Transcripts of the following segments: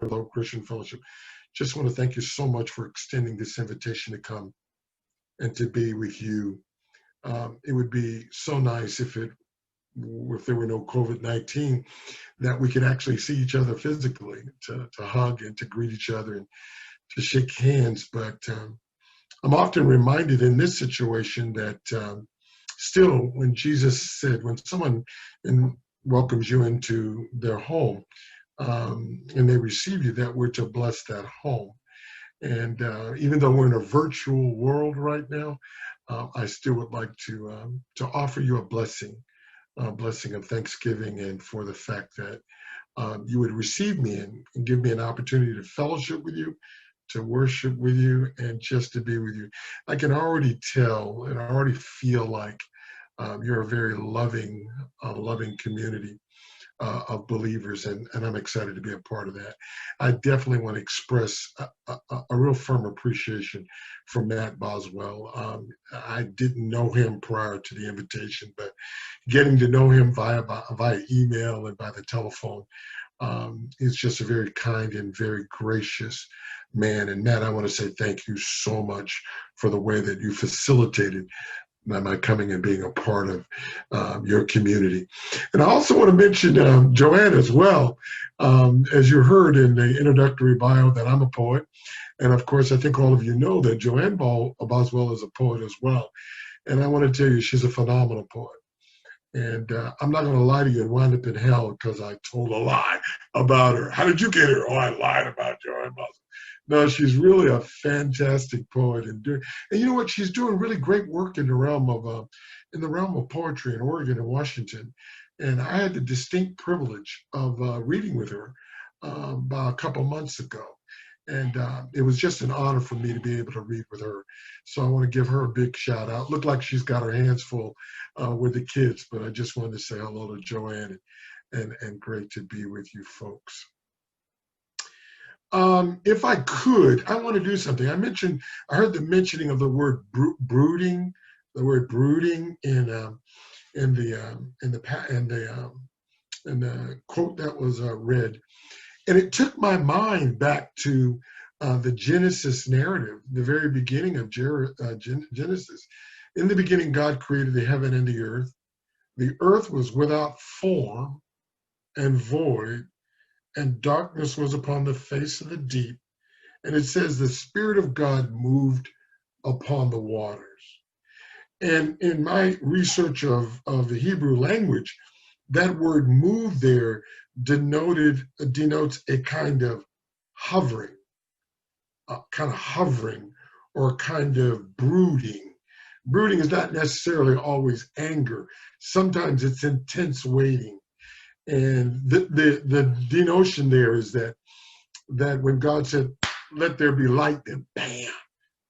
Hello, Christian Fellowship. Just want to thank you so much for extending this invitation to come and to be with you. It would be so nice if there were no COVID-19, that we could actually see each other physically, to hug and to greet each other and to shake hands. But I'm often reminded in this situation that still, when Jesus said, when someone welcomes you into their home, and they receive you, that we're to bless that home. And even though we're in a virtual world right now, I still would like to offer you a blessing of thanksgiving, and for the fact that you would receive me and give me an opportunity to fellowship with you, to worship with you, and just to be with you. I can already tell and I already feel like you're a very loving community of believers, and I'm excited to be a part of that. I definitely want to express a real firm appreciation for Matt Boswell. I didn't know him prior to the invitation, but getting to know him via email and by the telephone, is just a very kind and very gracious man. And Matt, I want to say thank you so much for the way that you facilitated my coming and being a part of your community. And I also want to mention Joanne as well. As you heard in the introductory bio, that I'm a poet. And of course, I think all of you know that Joanne Boswell is a poet as well. And I want to tell you, she's a phenomenal poet. And I'm not going to lie to you and wind up in hell because I told a lie about her. How did you get her? Oh, I lied about Joanne Boswell. No, she's really a fantastic poet, and you know what? She's doing really great work in the realm of poetry in Oregon and Washington. And I had the distinct privilege of reading with her about a couple months ago. And it was just an honor for me to be able to read with her. So I want to give her a big shout out. Looked like she's got her hands full with the kids, but I just wanted to say hello to Joanne, and great to be with you folks. If I could, I want to do something. I heard the mentioning of the word brooding, the word brooding in the quote that was read, and it took my mind back to the Genesis narrative, the very beginning of Genesis. In the beginning, God created the heaven and the earth. The earth was without form and void, and darkness was upon the face of the deep. And it says the Spirit of God moved upon the waters. And in my research of the Hebrew language, that word move there denotes a kind of hovering, or kind of brooding. Brooding is not necessarily always anger. Sometimes it's intense waiting. And the denotion there is that when God said, let there be light, then bam,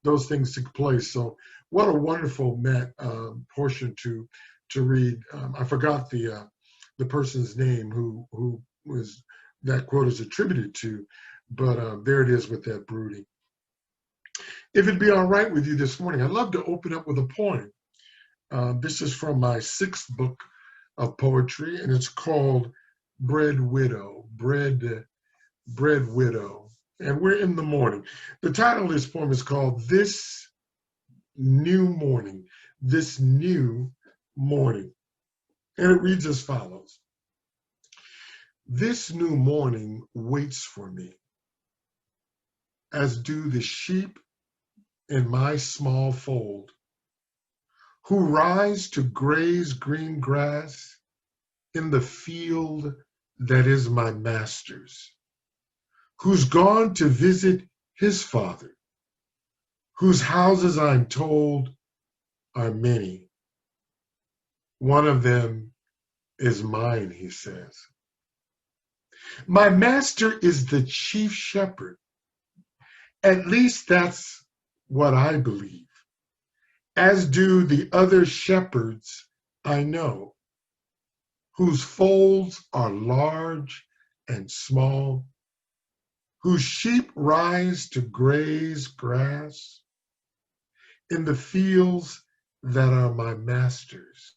those things took place. So what a wonderful portion to read. I forgot the person's name who was that quote is attributed to, but there it is with that brooding. If it'd be all right with you this morning, I'd love to open up with a poem. This is from my 6th book of poetry, and it's called Bread Widow. Bread Widow. And we're in the morning. The title of this poem is called This New Morning. This New Morning. And it reads as follows. This new morning waits for me, as do the sheep in my small fold, who rise to graze green grass in the field that is my master's, who's gone to visit his father, whose houses I'm told are many. One of them is mine, he says. My master is the chief shepherd. At least that's what I believe, as do the other shepherds I know, whose folds are large and small, whose sheep rise to graze grass in the fields that are my master's,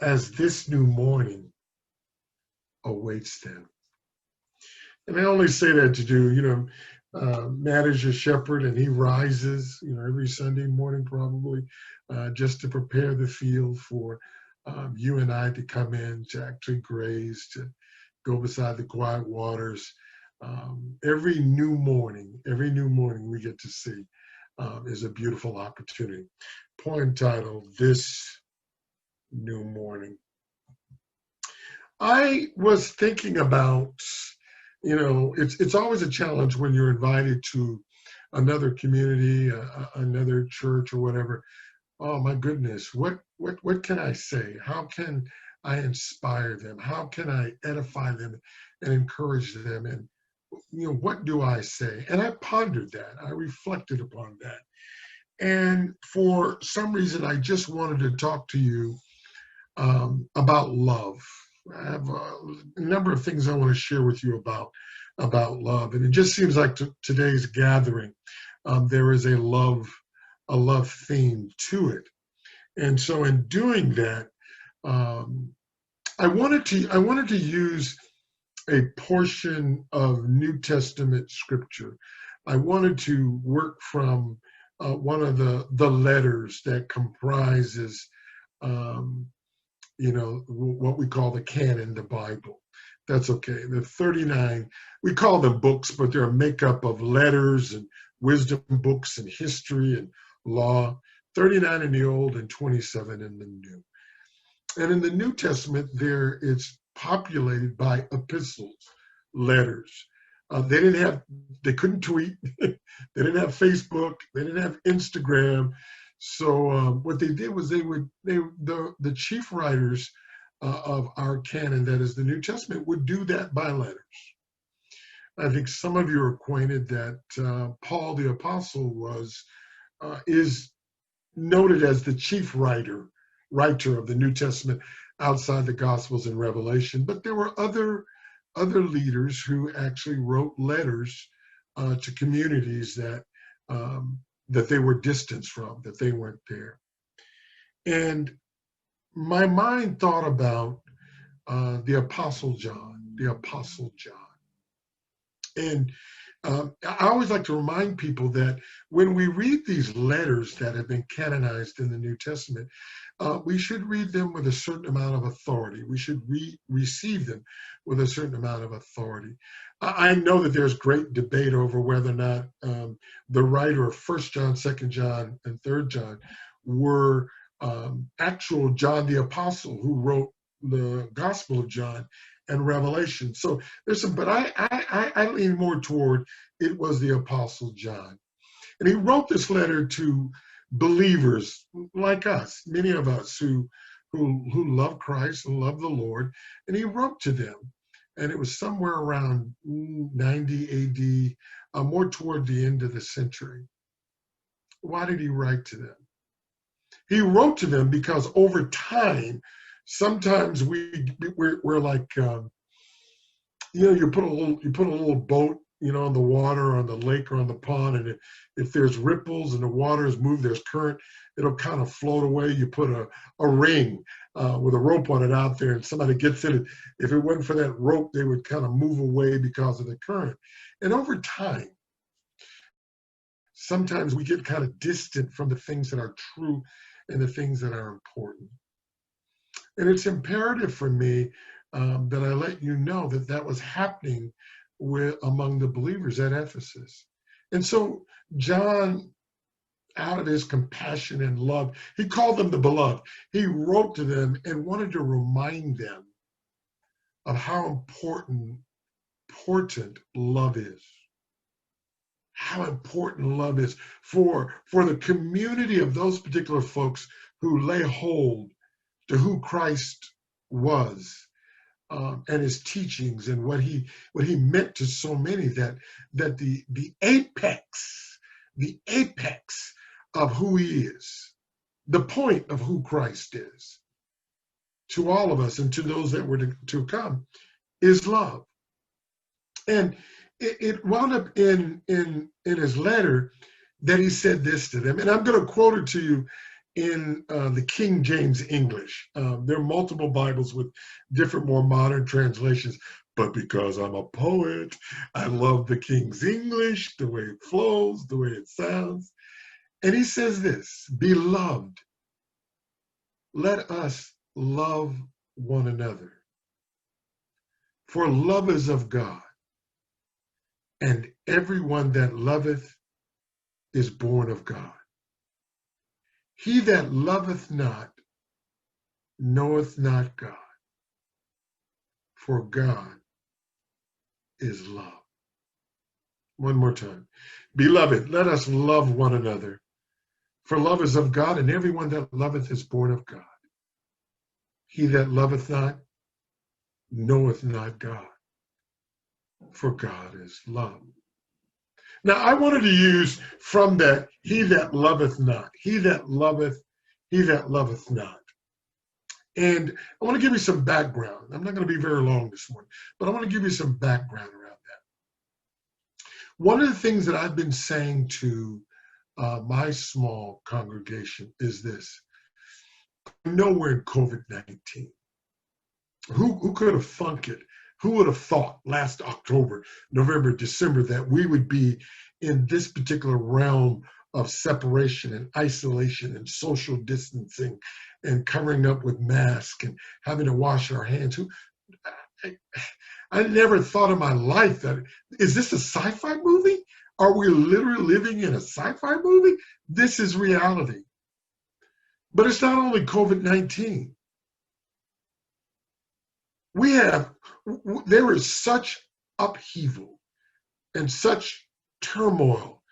as this new morning awaits them. And I only say that to do, Matt is your shepherd, and he rises, every Sunday morning probably, just to prepare the field for you and I to come in, to actually graze, to go beside the quiet waters. Every new morning we get to see is a beautiful opportunity. Poem title, This New Morning. I was thinking about, it's always a challenge when you're invited to another community, another church or whatever. Oh my goodness, what can I say? How can I inspire them? How can I edify them and encourage them? And what do I say? And I pondered that. I reflected upon that. And for some reason, I just wanted to talk to you about love. I have a number of things I want to share with you about love, and it just seems like today's gathering, there is a love theme to it. And so, in doing that, I wanted to use a portion of New Testament scripture. I wanted to work from one of the letters that comprises what we call the canon, the Bible. That's okay. The 39, we call them books, but they're a makeup of letters and wisdom books and history and law. 39 in the Old and 27 in the New. And in the New Testament, it's populated by epistles, letters. They couldn't tweet. They didn't have Facebook. They didn't have Instagram. So what they did was the chief writers of our canon, that is the New Testament, would do that by letters. I think some of you are acquainted that Paul the Apostle is noted as the chief writer of the New Testament outside the Gospels and Revelation. But there were other leaders who actually wrote letters to communities that they were distanced from, that they weren't there. And my mind thought about the Apostle John. And I always like to remind people that when we read these letters that have been canonized in the New Testament, we should read them with a certain amount of authority. We should receive them with a certain amount of authority. I know that there's great debate over whether or not the writer of 1 John, 2 John, and 3 John were actual John the Apostle who wrote the Gospel of John and Revelation. So there's some, but I lean more toward it was the Apostle John. And he wrote this letter to believers like us, many of us who love Christ and love the Lord, and he wrote to them. And it was somewhere around 90 AD, more toward the end of the century. Why did he write to them? He wrote to them because over time, sometimes we're like, you put a little boat, on the water, or on the lake, or on the pond, and if there's ripples and the water is moved, there's current, it'll kind of float away. You put a ring with a rope on it out there, and somebody gets in it. If it wasn't for that rope, they would kind of move away because of the current. And over time, sometimes we get kind of distant from the things that are true and the things that are important. And it's imperative for me that I let you know that was happening among the believers at Ephesus. And so John, out of his compassion and love, he called them the beloved. He wrote to them and wanted to remind them of how important love is. How important love is for the community of those particular folks who lay hold to who Christ was, and his teachings and what he meant to so many, that the apex of who he is, the point of who Christ is to all of us and to those that were to come, is love. And it wound up in his letter that he said this to them, and I'm going to quote it to you in the King James English. There are multiple Bibles with different, more modern translations, but because I'm a poet, I love the King's English, the way it flows, the way it sounds. And he says this, beloved, let us love one another. For love is of God, and everyone that loveth is born of God. He that loveth not knoweth not God, for God is love. One more time. Beloved, let us love one another. For love is of God, and everyone that loveth is born of God. He that loveth not knoweth not God, for God is love. Now, I wanted to use from that, he that loveth not, he that loveth not. And I want to give you some background. I'm not going to be very long this morning, but I want to give you some background around that. One of the things that I've been saying to my small congregation is this. I know we're in COVID-19. Who could have thunk it? Who would have thought last October, November, December that we would be in this particular realm of separation and isolation and social distancing and covering up with masks and having to wash our hands? I never thought in my life that, is this a sci-fi movie? Are we literally living in a sci-fi movie? This is reality. But it's not only COVID-19. There is such upheaval and such turmoil.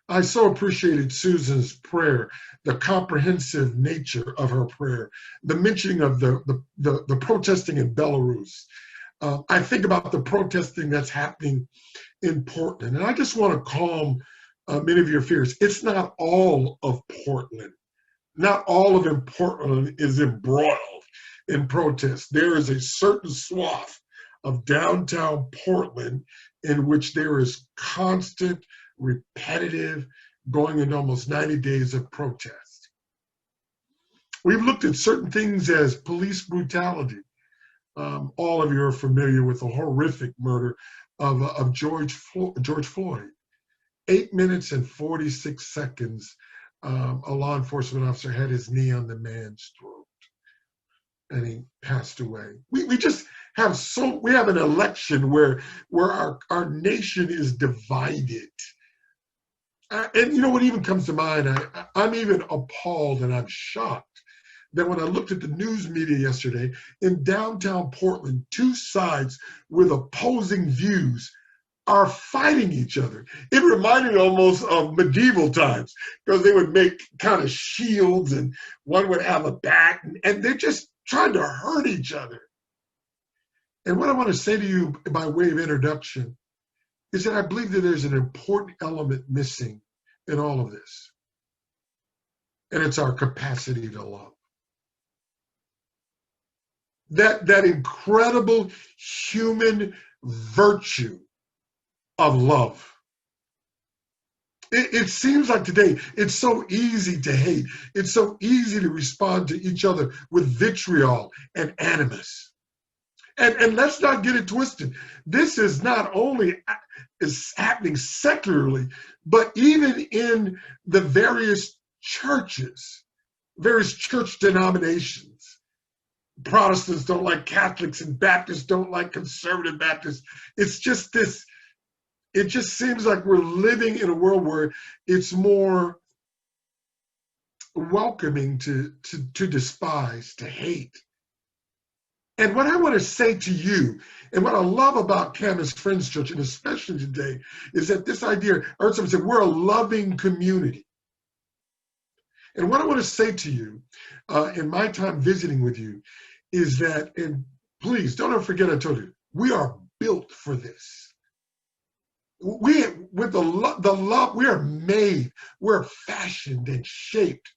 I so appreciated Susan's prayer, the comprehensive nature of her prayer, the mentioning of the protesting in Belarus. I think about the protesting that's happening in Portland, and I just want to calm many of your fears. It's not all of Portland. Not all of Portland is embroiled in protest. There is a certain swath of downtown Portland in which there is constant, repetitive, going into almost 90 days of protest. We've looked at certain things as police brutality. All of you are familiar with the horrific murder of George Floyd. 8 minutes and 46 seconds, a law enforcement officer had his knee on the man's throat, and he passed away. We just have we have an election where our nation is divided. And you know what even comes to mind? I'm even appalled and I'm shocked that when I looked at the news media yesterday, in downtown Portland, two sides with opposing views are fighting each other. It reminded almost of medieval times, because they would make kind of shields and one would have a bat, and they're just trying to hurt each other. And what I want to say to you by way of introduction is that I believe that there's an important element missing in all of this, and it's our capacity to love. That incredible human virtue of love. It seems like today it's so easy to hate. It's so easy to respond to each other with vitriol and animus. And let's not get it twisted. This is not only is happening secularly, but even in the various churches, various church denominations. Protestants don't like Catholics and Baptists don't like conservative Baptists. It's just this. It just seems like we're living in a world where it's more welcoming to despise, to hate. And what I want to say to you, and what I love about Campus Friends Church, and especially today, is that this idea, I heard someone say, we're a loving community. And what I want to say to you in my time visiting with you is that, and please don't ever forget I told you, we are built for this. With the love, we are made, we're fashioned and shaped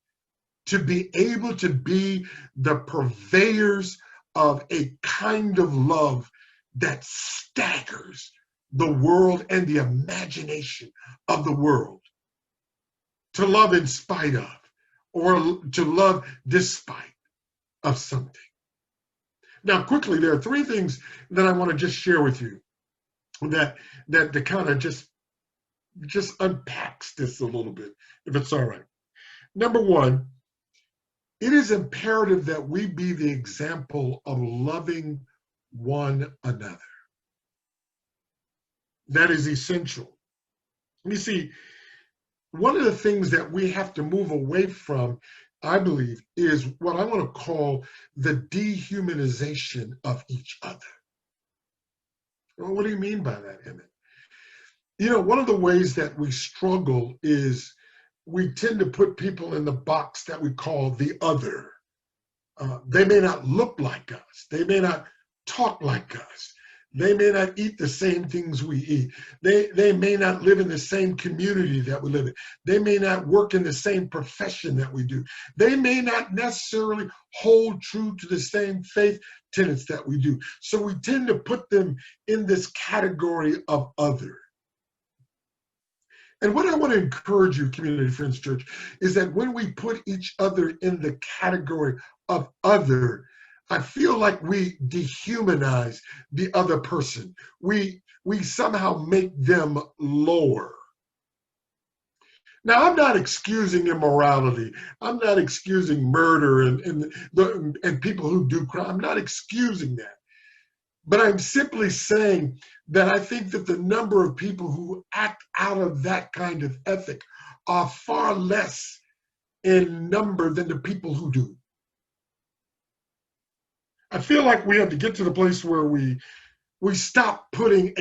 to be able to be the purveyors of a kind of love that staggers the world and the imagination of the world. To love in spite of, or to love despite of something. Now, quickly, there are three things that I want to just share with you that kind of just unpacks this a little bit, if it's all right. Number one, it is imperative that we be the example of loving one another. That is essential. You see, one of the things that we have to move away from, I believe, is what I want to call the dehumanization of each other. Well, what do you mean by that, Emmett? You know, one of the ways that we struggle is we tend to put people in the box that we call the other. They may not look like us. They may not talk like us. They may not eat the same things we eat. They may not live in the same community that we live in. They may not work in the same profession that we do. They may not necessarily hold true to the same faith tenets that we do. So we tend to put them in this category of other. And what I want to encourage you, Community Friends Church, is that when we put each other in the category of other, I feel like we dehumanize the other person. We somehow make them lower. Now, I'm not excusing immorality. I'm not excusing murder and people who do crime. I'm not excusing that. But I'm simply saying that I think that the number of people who act out of that kind of ethic are far less in number than the people who do. I feel like we have to get to the place where we stop putting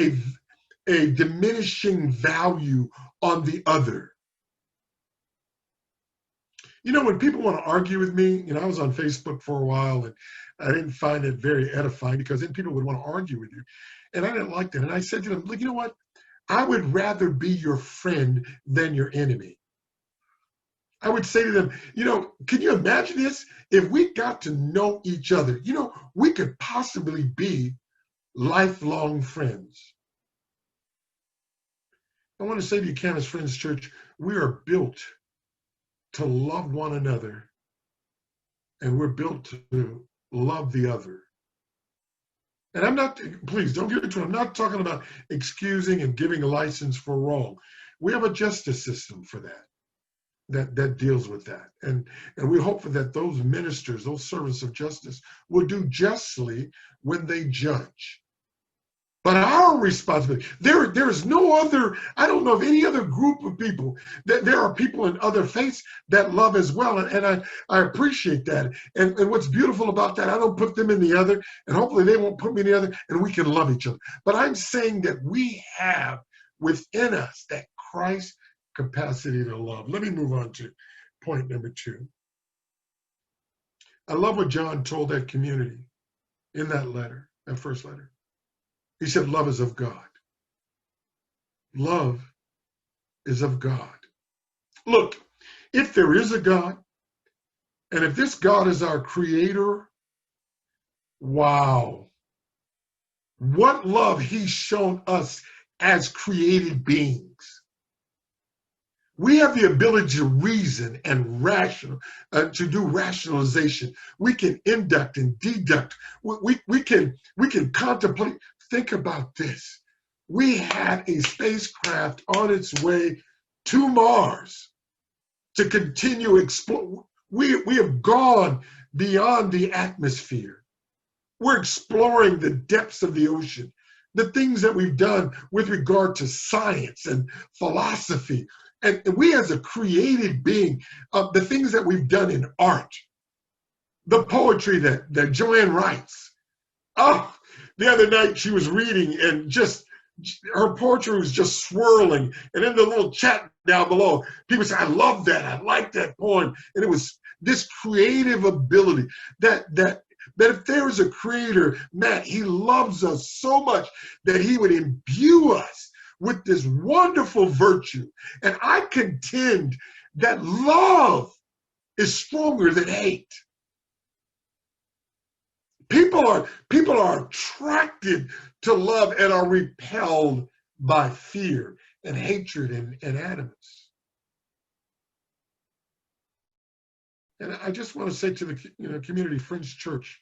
a diminishing value on the other. You know, when people want to argue with me, you know, I was on Facebook for a while and I didn't find it very edifying because then people would want to argue with you. And I didn't like that. And I said to them, look, you know what? I would rather be your friend than your enemy. I would say to them, you know, can you imagine this? If we got to know each other, you know, we could possibly be lifelong friends. I want to say to you, Canis Friends Church, we are built to love one another, and we're built to love the other. And I'm not, please don't get it wrong, I'm not talking about excusing and giving a license for wrong. We have a justice system for that deals with that. And we hope that those ministers, those servants of justice, will do justly when they judge. But our responsibility, there is no other, I don't know of any other group of people, that there are people in other faiths that love as well. And I appreciate that. And what's beautiful about that, I don't put them in the other, and hopefully they won't put me in the other, and we can love each other. But I'm saying that we have within us that Christ capacity to love. Let me move on to point number 2. I love what John told that community in that letter, that first letter. He said, love is of God. Love is of God. Look, if there is a God, and if this God is our creator, wow. What love he's shown us as created beings. We have the ability to reason and to do rationalization. We can induct and deduct. We can contemplate. Think about this. We have a spacecraft on its way to Mars to continue explore. We have gone beyond the atmosphere. We're exploring the depths of the ocean. The things that we've done with regard to science and philosophy. And we as a created being, the things that we've done in art, the poetry that Joanne writes. Oh, the other night she was reading and just her poetry was just swirling. And in the little chat down below, people say, I love that. I like that poem. And it was this creative ability that if there is a creator, Matt, he loves us so much that he would imbue us with this wonderful virtue. And I contend that love is stronger than hate. People are attracted to love and are repelled by fear and hatred and animus. And I just want to say to the Community Friends Church,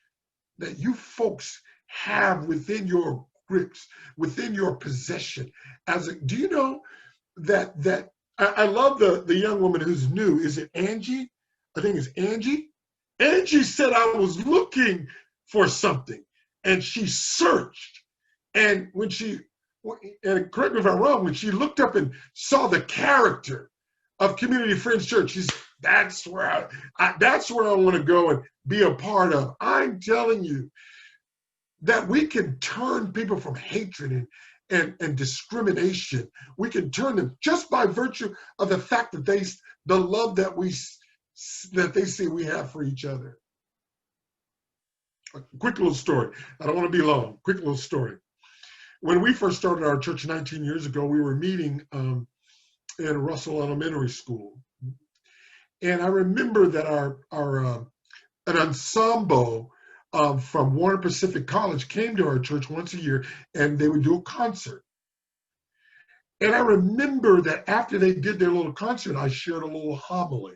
that you folks have within your grips, within your possession. Do you know that I love the young woman who's new. Is it Angie? I think it's Angie. Angie said I was looking for something, and she searched. And when she, and correct me if I'm wrong, when she looked up and saw the character of Community Friends Church, she said, that's where that's where I want to go and be a part of. I'm telling you that we can turn people from hatred and discrimination. We can turn them just by virtue of the fact that the love that they see we have for each other. A quick little story. I don't want to be long. Quick little story. When we first started our church 19 years ago, we were meeting in Russell Elementary School. And I remember that an ensemble from Warner Pacific College came to our church once a year, and they would do a concert. And I remember that after they did their little concert, I shared a little homily,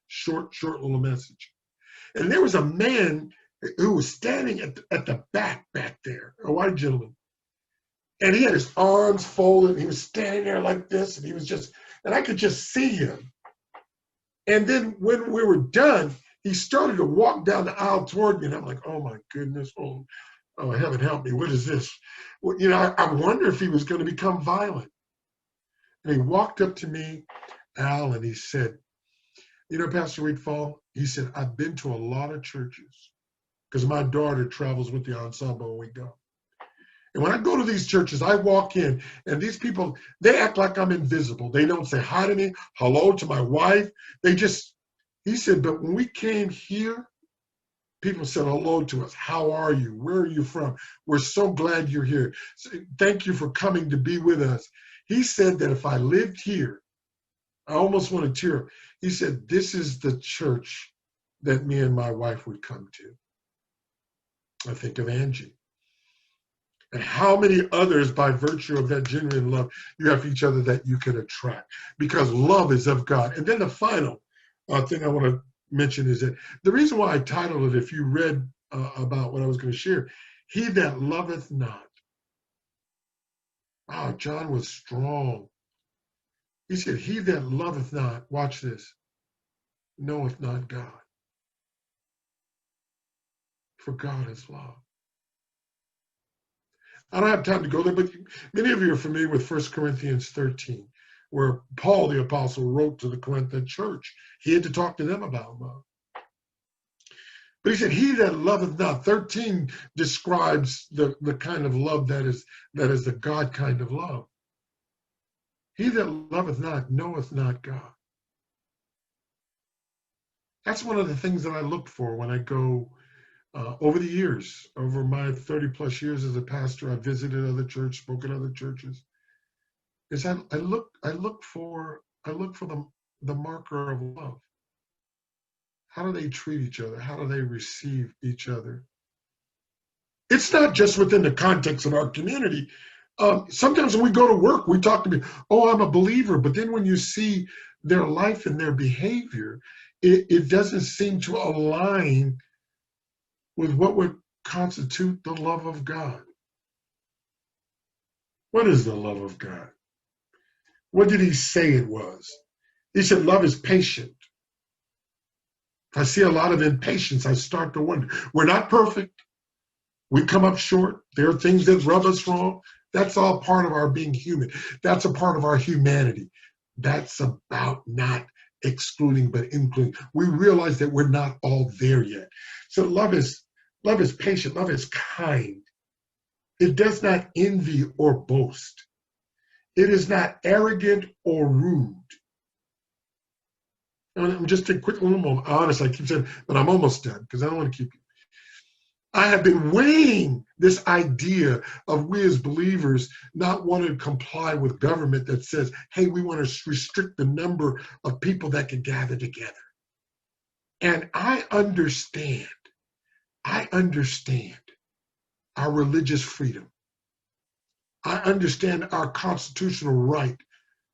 short little message. And there was a man who was standing at the back there, a white gentleman. And he had his arms folded. He was standing there like this, and he was and I could just see him. And then when we were done, he started to walk down the aisle toward me, and I'm like, oh my goodness, oh heaven help me, what is this? Well, I wonder if he was going to become violent. And he walked up to me, Al, and he said, Pastor Wheatfall, he said, I've been to a lot of churches because my daughter travels with the ensemble when we go. And when I go to these churches, I walk in, and these people, they act like I'm invisible. They don't say hi to me, hello to my wife. He said, but when we came here, people said hello to us. How are you? Where are you from? We're so glad you're here. Thank you for coming to be with us. He said that if I lived here, I almost want to tear up. He said, this is the church that me and my wife would come to. I think of Angie. And how many others, by virtue of that genuine love you have for each other, that you can attract, because love is of God. And then the final thing I want to mention is that the reason why I titled it, if you read about what I was going to share, he that loveth not. John was strong. He said, he that loveth not, watch this, knoweth not God. For God is love. I don't have time to go there, but many of you are familiar with 1 Corinthians 13, where Paul the apostle wrote to the Corinthian church. He had to talk to them about love. But he said, he that loveth not, 13 describes the kind of love that is the God kind of love. He that loveth not knoweth not God. That's one of the things that I look for when I go over the years, over my 30 plus years as a pastor. I visited other churches, spoke at other churches. Is I look for the marker of love. How do they treat each other? How do they receive each other? It's not just within the context of our community. Sometimes when we go to work, we talk to people, oh, I'm a believer. But then when you see their life and their behavior, it doesn't seem to align with what would constitute the love of God. What is the love of God? What did he say it was? He said, love is patient. If I see a lot of impatience, I start to wonder. We're not perfect. We come up short. There are things that rub us wrong. That's all part of our being human. That's a part of our humanity. That's about not excluding, but including. We realize that we're not all there yet. So love is patient. Love is kind. It does not envy or boast. It is not arrogant or rude. I'm just take a quick little moment. Honestly, I keep saying, but I'm almost done because I don't want to keep you. I have been weighing this idea of we as believers not wanting to comply with government that says, hey, we want to restrict the number of people that can gather together. And I understand our religious freedom. I understand our constitutional right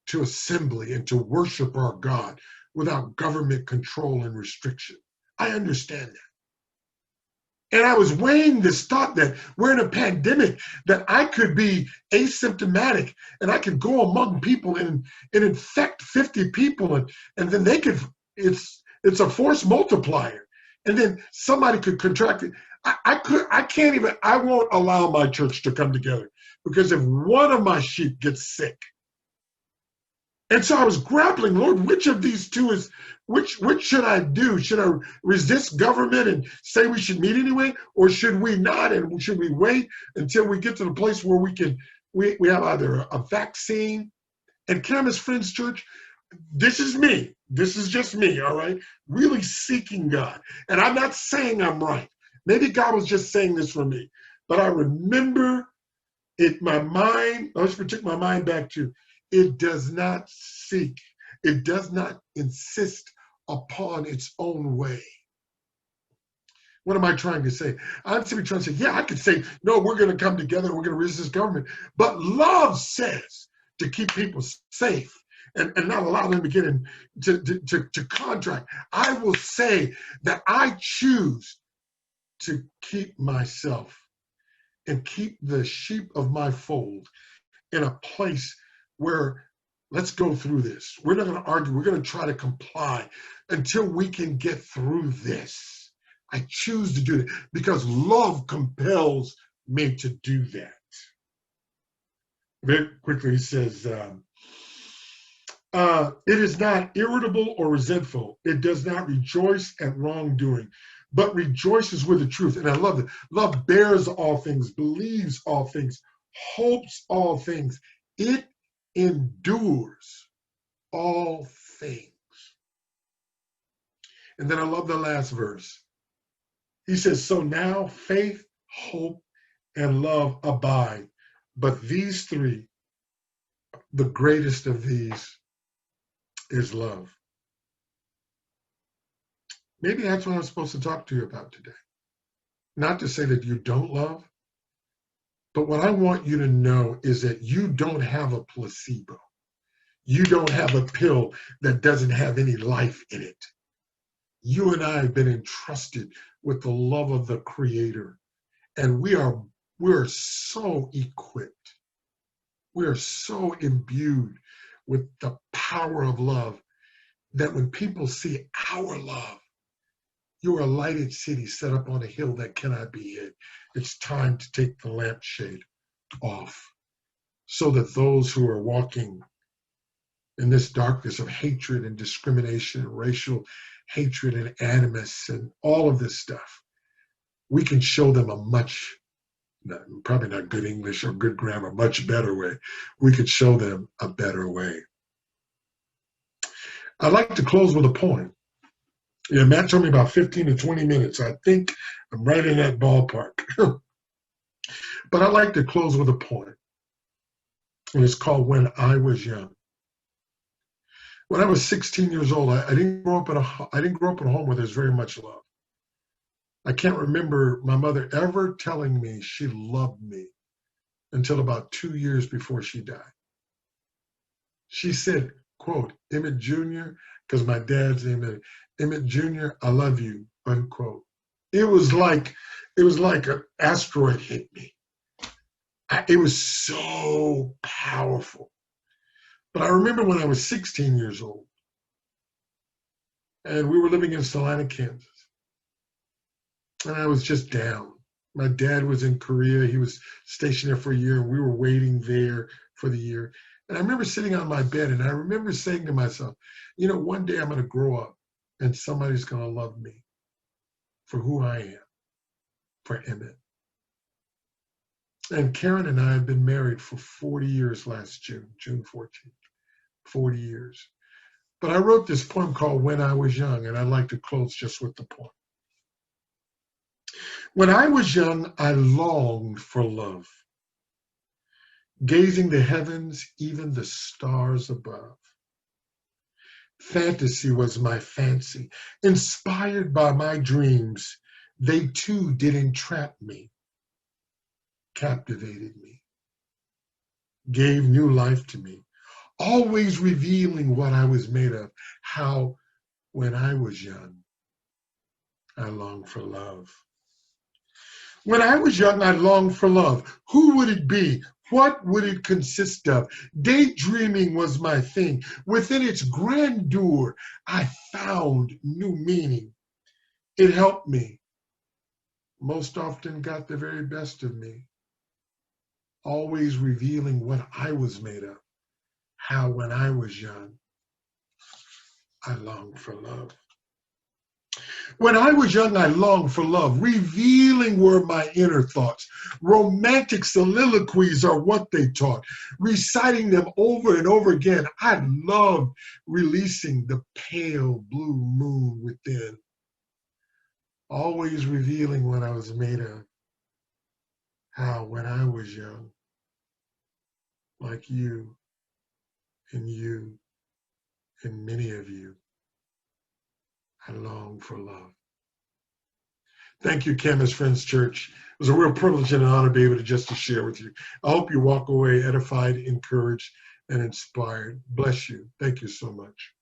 to assembly and to worship our God without government control and restriction. I understand that. And I was weighing this thought that we're in a pandemic, that I could be asymptomatic and I could go among people and infect 50 people, and then they could, it's a force multiplier. And then somebody could contract it. I can't even, I won't allow my church to come together because if one of my sheep gets sick. And so I was grappling, Lord, which of these two is, which should I do? Should I resist government and say we should meet anyway? Or should we not? And should we wait until we get to the place where we have either a vaccine? And Camus Friends Church, this is me. This is just me, all right? Really seeking God. And I'm not saying I'm right. Maybe God was just saying this for me. But I remember it, my mind, let's take my mind back to, it does not seek, it does not insist upon its own way. What am I trying to say? I'm simply trying to say, yeah, I could say, no, we're going to come together and we're going to resist government. But love says to keep people safe and not allow them to get in to contract. I will say that I choose to keep myself and keep the sheep of my fold in a place where, let's go through this. We're not going to argue. We're going to try to comply until we can get through this. I choose to do it because love compels me to do that. Very quickly, he says, it is not irritable or resentful. It does not rejoice at wrongdoing, but rejoices with the truth. And I love it. Love bears all things, believes all things, hopes all things. It endures all things. And then I love the last verse. He says, so now faith, hope, and love abide. But these three, the greatest of these is love. Maybe that's what I'm supposed to talk to you about today. Not to say that you don't love, but what I want you to know is that you don't have a placebo. You don't have a pill that doesn't have any life in it. You and I have been entrusted with the love of the Creator, and we're so equipped. We are so imbued with the power of love that when people see our love, you're a lighted city set up on a hill that cannot be hid. It's time to take the lampshade off so that those who are walking in this darkness of hatred and discrimination and racial hatred and animus and all of this stuff, we can show them a much, probably not good English or good grammar, much better way. We could show them a better way. I'd like to close with a poem. Yeah, Matt told me about 15 to 20 minutes. I think I'm right in that ballpark. But I'd like to close with a poem. And it's called When I Was Young. When I was 16 years old, I didn't grow up in a home where there's very much love. I can't remember my mother ever telling me she loved me until about 2 years before she died. She said, quote, Emmett Jr., because my dad's name, Emmett Jr., I love you, unquote. It was like an asteroid hit me. It was so powerful. But I remember when I was 16 years old, and we were living in Salina, Kansas, and I was just down. My dad was in Korea. He was stationed there for a year, and we were waiting there for the year. And I remember sitting on my bed, and I remember saying to myself, you know, one day I'm going to grow up, and somebody's going to love me for who I am, for Emmett. And Karen and I have been married for 40 years last June 14th, 40 years. But I wrote this poem called When I Was Young, and I'd like to close just with the poem. When I was young, I longed for love, gazing the heavens, even the stars above. Fantasy was my fancy, inspired by my dreams. They too did entrap me, captivated me, gave new life to me, always revealing what I was made of, how when I was young, I longed for love. When I was young, I longed for love. Who would it be? What would it consist of? Daydreaming was my thing. Within its grandeur, I found new meaning. It helped me. Most often got the very best of me, always revealing what I was made of. How, when I was young, I longed for love. When I was young, I longed for love. Revealing were my inner thoughts. Romantic soliloquies are what they taught. Reciting them over and over again, I loved releasing the pale blue moon within. Always revealing what I was made of. How, when I was young, like you and many of you, I long for love. Thank you, Campus Friends Church. It was a real privilege and an honor to be able to share with you. I hope you walk away edified, encouraged, and inspired. Bless you. Thank you so much.